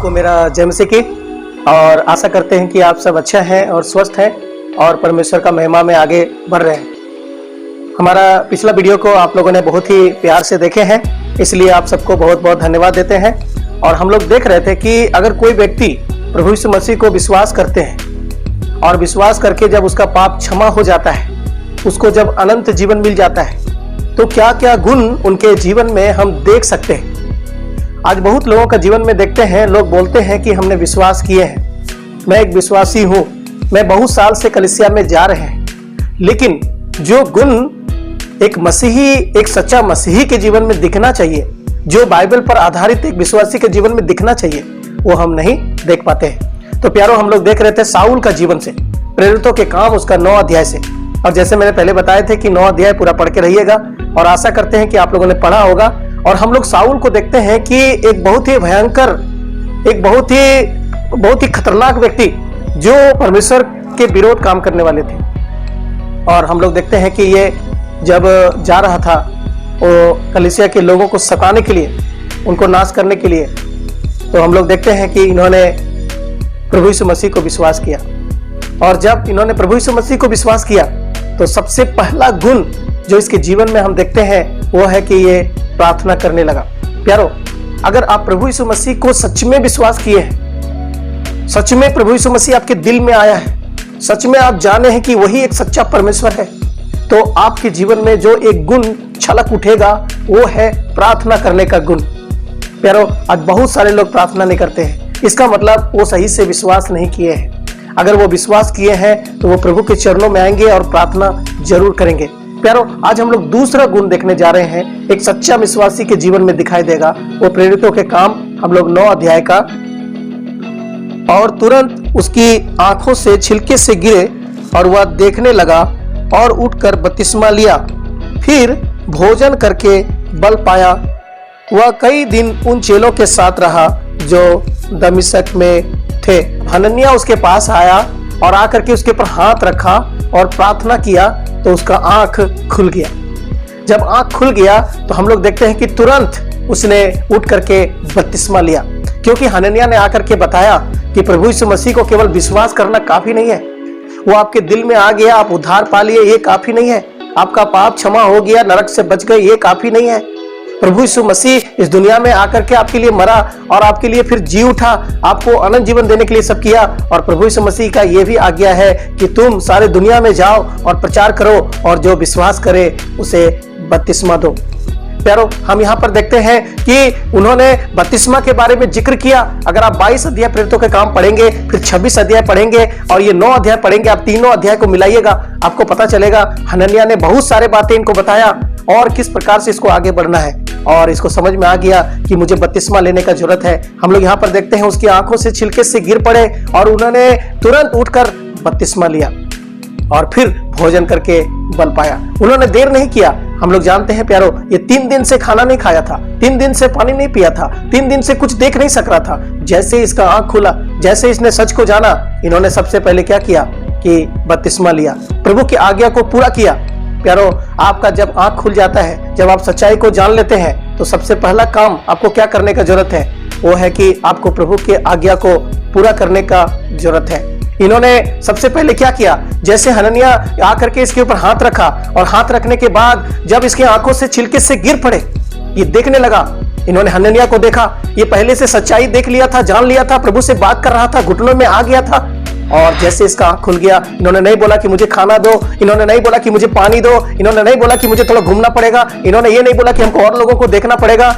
सबको मेरा जय मसीह की। और आशा करते हैं कि आप सब अच्छा हैं और स्वस्थ हैं और परमेश्वर का महिमा में आगे बढ़ रहे हैं। हमारा पिछला वीडियो को आप लोगों ने बहुत ही प्यार से देखे हैं, इसलिए आप सबको बहुत बहुत धन्यवाद देते हैं। और हम लोग देख रहे थे कि अगर कोई व्यक्ति प्रभु यीशु मसीह को विश्वास करते हैं और विश्वास करके जब उसका पाप क्षमा हो जाता है, उसको जब अनंत जीवन मिल जाता है, तो क्या क्या गुण उनके जीवन में हम देख सकते हैं। आज बहुत लोगों का जीवन में देखते हैं, लोग बोलते हैं कि हमने विश्वास किए हैं, मैं एक विश्वासी हूं, मैं बहुत साल से कलीसिया में जा रहे हैं, लेकिन जो गुण एक मसीही, एक सच्चा मसीही के जीवन में दिखना चाहिए, जो बाइबल पर आधारित एक विश्वासी के जीवन में दिखना चाहिए, वो हम नहीं देख पाते हैं। तो प्यारो, हम लोग देख रहे थे साउल का जीवन से, प्रेरितों के काम उसका 9 अध्याय से। और जैसे मैंने पहले बताए थे कि 9 अध्याय पूरा पढ़ के रहिएगा और आशा करते हैं कि आप लोगों ने पढ़ा होगा। और हम लोग साउल को देखते हैं कि एक बहुत ही भयंकर, एक बहुत ही खतरनाक व्यक्ति जो परमेश्वर के विरोध काम करने वाले थे। और हम लोग देखते हैं कि ये जब जा रहा था वो कलीसिया के लोगों को सताने के लिए, उनको नाश करने के लिए, तो हम लोग देखते हैं कि इन्होंने प्रभु यीशु मसीह को विश्वास किया। और जब इन्होंने प्रभु यीशु मसीह को विश्वास किया तो सबसे पहला गुण जो इसके जीवन में हम देखते हैं वो है कि ये प्रार्थना करने लगा। प्यारो, अगर आप प्रभु यीशु मसीह को सच में विश्वास किए हैं, सच में प्रभु यीशु मसीह आपके दिल में आया है, सच में आप जाने हैं कि वही एक सच्चा परमेश्वर है, तो आपके जीवन में जो एक गुण छलक उठेगा वो है प्रार्थना करने का गुण। प्यारो, आज बहुत सारे लोग प्रार्थना नहीं करते हैं, इसका मतलब वो सही से विश्वास नहीं किए हैं। अगर वो विश्वास किए हैं तो वो प्रभु के चरणों में आएंगे और प्रार्थना जरूर करेंगे। प्यारो, आज हम लोग दूसरा गुण देखने जा रहे हैं, एक सच्चा विश्वासी के जीवन में दिखाई देगा। वो प्रेरितों के काम हम लोग 9 अध्याय का। और तुरंत उसकी आंखों से छिलके से गिरे और वह देखने लगा और उठकर बपतिस्मा लिया, फिर भोजन करके बल पाया। वह कई दिन उन चेलों के साथ रहा जो दमिश्क में थे। हनन्याह उसके पास आया और आकर के उसके ऊपर हाथ रखा और प्रार्थना किया तो उसका आंख खुल गया। जब आंख खुल गया तो हम लोग देखते हैं कि तुरंत उसने उठ करके बपतिस्मा लिया, क्योंकि हनन्याह ने आकर के बताया कि प्रभु यीशु मसीह को केवल विश्वास करना काफी नहीं है, वो आपके दिल में आ गया, आप उद्धार पा लिए, ये काफी नहीं है, आपका पाप क्षमा हो गया, नरक से बच गए, ये काफी नहीं है। प्रभु यीशु मसीह इस दुनिया में आकर के आपके लिए मरा और आपके लिए फिर जी उठा, आपको अनंत जीवन देने के लिए सब किया। और प्रभु यीशु मसीह का ये भी आज्ञा है कि तुम सारे दुनिया में जाओ और प्रचार करो और जो विश्वास करे उसे बपतिस्मा दो। प्यारो, हम यहाँ पर देखते हैं कि उन्होंने बपतिस्मा के बारे में जिक्र किया। अगर आप 22 अध्याय प्रेरितों के काम पढ़ेंगे, फिर 26 अध्याय पढ़ेंगे और ये 9 अध्याय पढ़ेंगे, आप तीनों अध्याय को मिलाइएगा, आपको पता चलेगा हनन्याह ने बहुत सारे बातें इनको बताया और किस प्रकार से इसको आगे बढ़ना है। और इसको समझ में आ गया कि मुझे बपतिस्मा लेने का जरूरत है। हम लोग यहाँ पर देखते हैं उसकी आंखों से छिलके से गिर पड़े और उन्होंने तुरंत उठकर बपतिस्मा लिया और फिर भोजन करके बल पाया। उन्होंने देर नहीं किया। हम लोग जानते हैं प्यारो, ये 3 दिन से खाना नहीं खाया था, 3 दिन से पानी नहीं पिया था, 3 दिन से कुछ देख नहीं सक रहा था। जैसे इसका आंख खुला, जैसे इसने सच को जाना, इन्होंने सबसे पहले क्या किया कि बपतिस्मा लिया, प्रभु की आज्ञा को पूरा किया। प्यारो, आपका जब आंख खुल जाता है, जब आप सच्चाई को जान लेते हैं, तो सबसे पहला काम आपको क्या करने का जरूरत है, वो है कि आपको प्रभु की आज्ञा को पूरा करने का जरूरत है। इन्होंने सबसे पहले क्या किया, जैसे हनन्याह आकर के इसके ऊपर हाथ रखा और हाथ रखने के बाद जब इसकी आंखों से छिलके से गिर पड़े, ये देखने लगा। इन्होंने हनन्याह को देखा, ये पहले से सच्चाई देख लिया था, जान लिया था, प्रभु से बात कर रहा था, घुटनों में आ गया था। और जैसे इसका आंख खुल गया, इन्होंने नहीं बोला कि मुझे खाना दो, इन्होंने नहीं बोला कि मुझे पानी दो, इन्होंने नहीं बोला कि मुझे थोड़ा घूमना पड़ेगा, इन्होंने ये नहीं बोला कि हमको और लोगों को देखना पड़ेगा।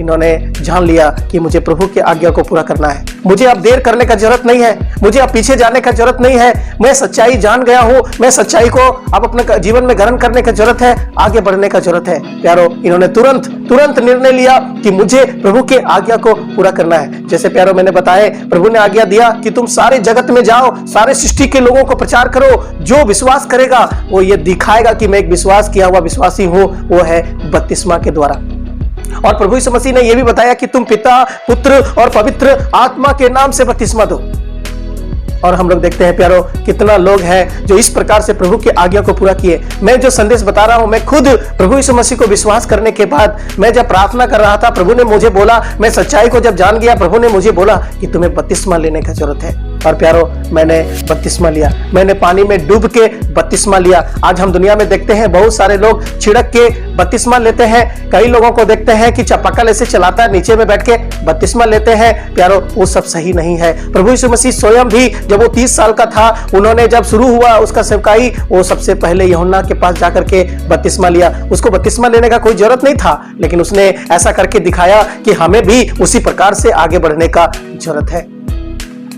इन्होंने जान लिया कि मुझे प्रभु की आज्ञा को पूरा करना है, मुझे अब देर करने का जरूरत नहीं है, मुझे अब पीछे जाने का जरूरत नहीं है, मैं सच्चाई जान गया हूं, मैं सच्चाई को अब अपने जीवन में ग्रहण करने का जरूरत है, आगे बढ़ने का जरूरत है। प्यारो, इन्होंने तुरंत निर्णय लिया कि मुझे प्रभु के आज्ञा को पूरा करना है। जैसे प्यारो मैंने बताया, प्रभु ने आज्ञा दिया कि तुम सारे जगत में जाओ, सारे सृष्टि के लोगों को प्रचार करो, जो विश्वास करेगा वो ये दिखाएगा कि मैं एक विश्वास किया हुआ विश्वासी हूं, वो है बपतिस्मा के द्वारा। और प्रभु यीशु मसीह ने यह भी बताया कि तुम पिता, पुत्र और पवित्र आत्मा के नाम से बपतिस्मा दो। और हम लोग देखते हैं प्यारो कितना लोग हैं जो इस प्रकार से प्रभु की आज्ञा को पूरा किए। मैं जो संदेश बता रहा हूं, मैं खुद प्रभु यीशु मसीह को विश्वास करने के बाद मैं जब प्रार्थना कर रहा था, प्रभु ने मुझे बोला, मैं सच्चाई को जब जान गया, प्रभु ने मुझे बोला कि तुम्हें बपतिस्मा लेने की जरूरत है। और प्यारो मैंने बपतिस्मा लिया, मैंने पानी में डूब के बपतिस्मा लिया। आज हम दुनिया में देखते हैं बहुत सारे लोग छिड़क के बपतिस्मा लेते हैं। कई लोगों को देखते हैं कि चापाकल ऐसे चलाता है, नीचे में बैठ के बपतिस्मा लेते हैं। प्यारो वो सब सही नहीं है। प्रभु यीशु मसीह स्वयं भी जब वो 30 साल का था, उन्होंने जब शुरू हुआ उसका सेवकाई, वो सबसे पहले यूहन्ना के पास जाकर के बपतिस्मा लिया। उसको बपतिस्मा लेने का कोई जरूरत नहीं था, लेकिन उसने ऐसा करके दिखाया कि हमें भी उसी प्रकार से आगे बढ़ने का जरूरत है।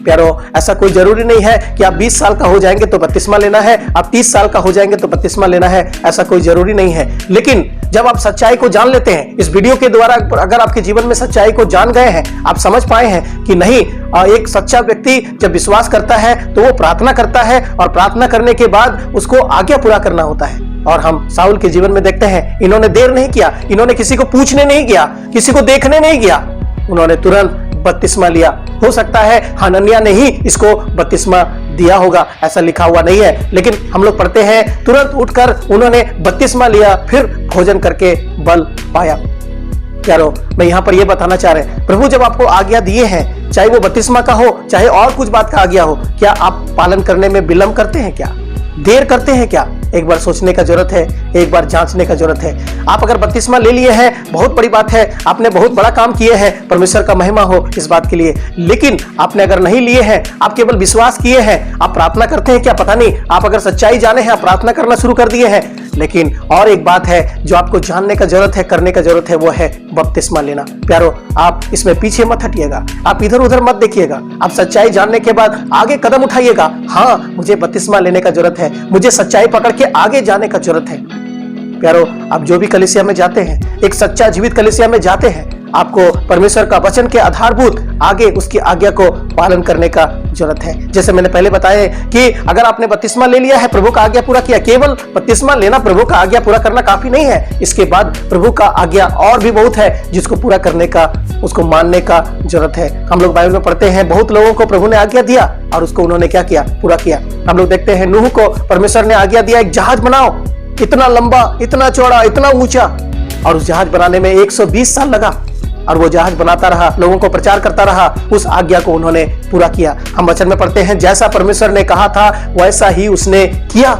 प्यारो ऐसा कोई जरूरी नहीं है कि आप 20 साल का हो जाएंगे तो बपतिस्मा लेना है, आप 30 साल का हो जाएंगे तो बपतिस्मा लेना है, ऐसा कोई जरूरी नहीं है। लेकिन जब आप सच्चाई को जान लेते हैं, इस वीडियो के द्वारा अगर आपके जीवन में सच्चाई को जान गए हैं, आप समझ पाए हैं कि नहीं, एक सच्चा व्यक्ति जब विश्वास करता है तो वो प्रार्थना करता है, और प्रार्थना करने के बाद उसको आज्ञा पूरा करना होता है। और हम साउल के जीवन में देखते हैं, इन्होंने देर नहीं किया, इन्होंने किसी को पूछने नहीं गया, किसी को देखने नहीं गया, उन्होंने तुरंत बपतिस्मा लिया। हो सकता है हनन्याह ने ही इसको बपतिस्मा दिया होगा, ऐसा लिखा हुआ नहीं है, लेकिन हम लोग पढ़ते हैं तुरंत उठकर उन्होंने बपतिस्मा लिया, फिर भोजन करके बल पाया। प्यारो मैं यहाँ पर यह बताना चाह रहे हैं, प्रभु जब आपको आज्ञा दिए हैं, चाहे वो बपतिस्मा का हो, चाहे और कुछ बात का आज्ञा हो, क्या आप पालन करने में विलंब करते हैं? क्या देर करते हैं? क्या एक बार सोचने का जरूरत है, एक बार जांचने का जरूरत है। आप अगर बपतिस्मा ले लिए हैं, बहुत बड़ी बात है, आपने बहुत बड़ा काम किए हैं, परमेश्वर का महिमा हो इस बात के लिए। लेकिन आपने अगर नहीं लिए हैं, आप केवल विश्वास किए हैं, आप प्रार्थना करते हैं क्या पता नहीं, आप अगर सच्चाई जाने हैं, आप प्रार्थना करना शुरू कर दिए हैं, लेकिन और एक बात है जो आपको जानने का जरूरत है, करने का जरूरत है, वो है बपतिस्मा लेना। प्यारो आप इसमें पीछे मत हटिएगा, आप इधर उधर मत देखिएगा, आप सच्चाई जानने के बाद आगे कदम उठाइएगा। हाँ, मुझे बपतिस्मा लेने का जरूरत है, मुझे सच्चाई पकड़ के आगे जाने का जरूरत है। प्यारो आप जो भी कलीसिया में जाते हैं, एक सच्चा जीवित कलीसिया में जाते हैं, आपको परमेश्वर का वचन के आधारभूत आगे उसकी आज्ञा को पालन करने का जरूरत है। जैसे मैंने पहले बताया कि अगर आपने बपतिस्मा ले लिया है, प्रभु का आज्ञा पूरा किया, केवल बपतिस्मा लेना, प्रभु का आज्ञा पूरा करना काफी नहीं है, इसके बाद प्रभु का आज्ञा और भी बहुत है जिसको पूरा करने का, उसको मानने का जरूरत है। हम लोग बाइबल में पढ़ते हैं बहुत लोगों को प्रभु ने आज्ञा दिया और उसको उन्होंने क्या किया? पूरा किया। हम लोग देखते हैं नूह को परमेश्वर ने आज्ञा दिया, एक जहाज बनाओ, इतना लंबा, इतना चौड़ा, इतना ऊंचा, और उस जहाज बनाने में 120 साल लगा, और वो जहाज बनाता रहा, लोगों को प्रचार करता रहा, उस आज्ञा को उन्होंने पूरा किया। हम वचन में पढ़ते हैं जैसा परमेश्वर ने कहा था वैसा ही उसने किया,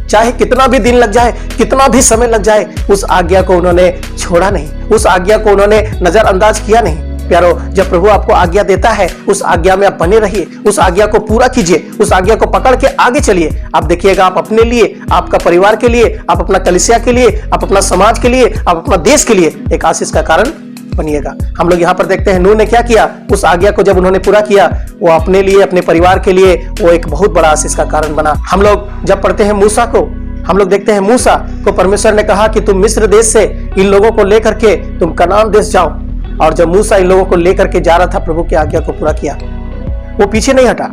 चाहे कितना भी दिन लग जाए, कितना भी समय लग जाए, उस आज्ञा को उन्होंने छोड़ा नहीं, उस आज्ञा को उन्होंने नजरअंदाज किया नहीं। प्यारो जब प्रभु आपको आज्ञा देता है, उस आज्ञा में आप बने रहिए, उस आज्ञा को पूरा कीजिए, उस आज्ञा को पकड़ के आगे चलिए। आप देखिएगा, आप अपने लिए, आपका परिवार के लिए, आप अपना कलीसिया के लिए, आप अपना समाज के लिए, आप अपना देश के लिए एक आशीष का कारण बनिएगा। हम लोग यहाँ पर देखते हैं नूह ने क्या किया, उस आज्ञा को जब उन्होंने पूरा किया, वो अपने लिए, अपने परिवार के लिए वो एक बहुत बड़ा आशीष का कारण बना। हम लोग जब पढ़ते हैं मूसा को, हम लोग देखते हैं मूसा को परमेश्वर ने कहा कि तुम मिस्र देश से इन लोगों को लेकर के तुम कनान देश जाओ, और जब मूसा इन लोगों को लेकर के जा रहा था, प्रभु की आज्ञा को पूरा किया, वो पीछे नहीं हटा।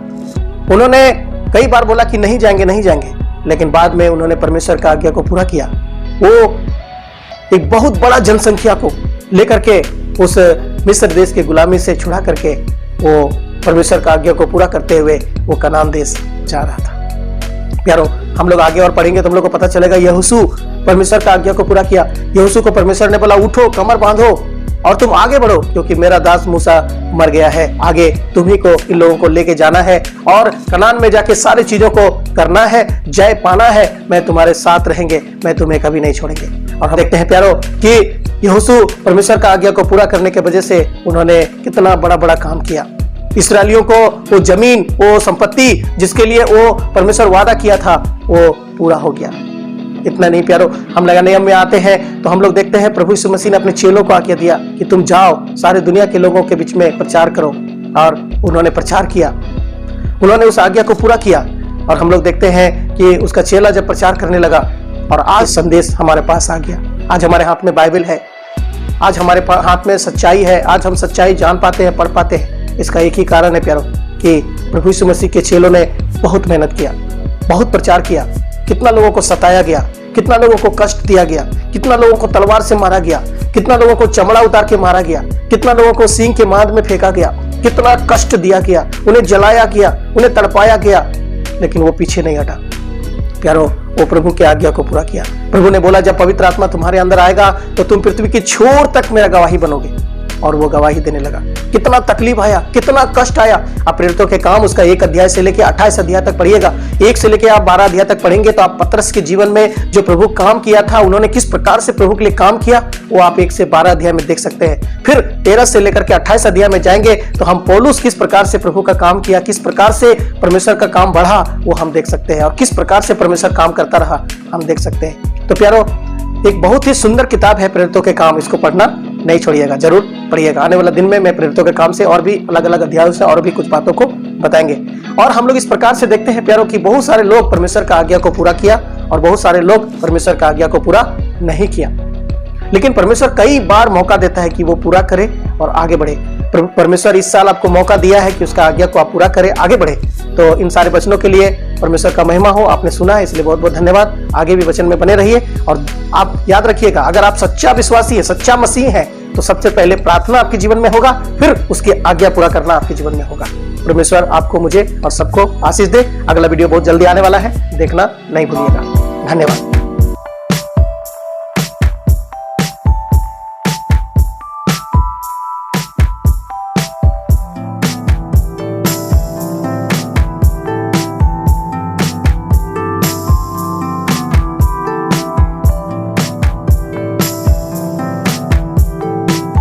उन्होंने कई बार बोला कि नहीं जाएंगे, नहीं जाएंगे, लेकिन बाद में उन्होंने परमेश्वर का आज्ञा को पूरा किया। वो एक बहुत बड़ा जनसंख्या को लेकर के उस मिस्र देश की गुलामी से छुड़ा करके वो परमेश्वर का आज्ञा को पूरा करते हुए वो कनान देश जा रहा था। प्यारो हम लोग आगे और पढ़ेंगे तो हम लोग को पता चलेगा यहोशू परमेश्वर का आज्ञा को पूरा किया। यहोशू को परमेश्वर ने बोला उठो, कमर बांधो और तुम आगे बढ़ो, क्योंकि मेरा दास मूसा मर गया है, आगे तुम्ही को इन लोगों को लेके जाना है और कनान में जाके सारी चीजों को करना है, जय पाना है, मैं तुम्हारे साथ रहेंगे, मैं तुम्हें कभी नहीं छोड़ेंगे। और हम देखते हैं प्यारो कि यहोशू परमेश्वर का आज्ञा को पूरा करने के वजह से उन्होंने कितना बड़ा बड़ा काम किया। इस्राएलियों को वो जमीन, वो संपत्ति जिसके लिए वो परमेश्वर वादा किया था, वो पूरा हो गया। इतना नहीं प्यारो, हम नया नियम में आते हैं तो हम लोग देखते हैं प्रभु यीशु मसीह ने अपने चेलों को आज्ञा दिया कि तुम जाओ, सारे दुनिया के लोगों के बीच में प्रचार करो, और उन्होंने प्रचार किया, उन्होंने उस आज्ञा को पूरा किया। और हम लोग देखते हैं कि उसका चेला जब प्रचार करने लगा, और आज संदेश हमारे पास आ गया, आज हमारे हाथ में बाइबल है, आज हमारे हाथ में सच्चाई है, आज हम सच्चाई जान पाते हैं, पढ़ पाते हैं। इसका एक ही कारण है प्यारो कि प्रभु यीशु मसीह के चेलों ने बहुत मेहनत किया, बहुत प्रचार किया। कितना लोगों को सताया गया, कितना लोगों को कष्ट दिया गया, कितना लोगों को तलवार से मारा गया, कितना लोगों को चमड़ा उतार के मारा गया, कितना लोगों को सींग के मांद में फेंका गया, कितना कष्ट दिया किया, उन्हें जलाया किया, उन्हें तड़पाया किया, लेकिन वो पीछे नहीं हटा। प्यारो, वो प्रभु की आज्ञा को पूरा किया। प्रभु ने बोला जब पवित्र आत्मा तुम्हारे अंदर आएगा तो तुम पृथ्वी की छोर तक मेरा गवाही बनोगे, और वो गवाही देने लगा। कितना तकलीफ आया, कितना कष्ट आया। आप प्रेरितों के काम उसका 1 अध्याय से लेकर 28 अध्याय तक पढ़िएगा। 1 से लेकर आप 12 अध्याय तक पढ़ेंगे तो आप पतरस के जीवन में जो प्रभु काम किया था, उन्होंने किस प्रकार से प्रभु के लिए काम किया, वो आप 1 से 12 अध्याय में देख सकते हैं। फिर 13 से लेकर के 28 अध्याय में जाएंगे तो हम पौलुस किस प्रकार से प्रभु का काम किया, किस प्रकार से परमेश्वर का काम बढ़ा, वो हम देख सकते हैं, और किस प्रकार से परमेश्वर काम करता रहा हम देख सकते हैं। तो प्यारो, एक बहुत ही सुंदर किताब है प्रेरितों के काम, इसको पढ़ना नहीं छोड़िएगा, जरूर पढ़िएगा। आने वाला दिन में मैं प्रेरितों के काम से और भी अलग अलग अध्यायों से और भी कुछ बातों को बताएंगे। और हम लोग इस प्रकार से देखते हैं प्यारो कि बहुत सारे लोग परमेश्वर का आज्ञा को पूरा किया और बहुत सारे लोग परमेश्वर का आज्ञा को पूरा नहीं किया, लेकिन परमेश्वर कई बार मौका देता है कि वो पूरा करे और आगे बढ़े। परमेश्वर इस साल आपको मौका दिया है कि उसका आज्ञा को आप पूरा करें, आगे बढ़े। तो इन सारे वचनों के लिए परमेश्वर का महिमा हो। आपने सुना है, इसलिए बहुत बहुत धन्यवाद। आगे भी वचन में बने रहिए, और आप याद रखिएगा, अगर आप सच्चा विश्वासी है, सच्चा मसीह है, तो सबसे पहले प्रार्थना आपके जीवन में होगा, फिर उसकी आज्ञा पूरा करना आपके जीवन में होगा। परमेश्वर आपको, मुझे और सबको आशीष दे। अगला वीडियो बहुत जल्दी आने वाला है, देखना नहीं भूलिएगा। धन्यवाद।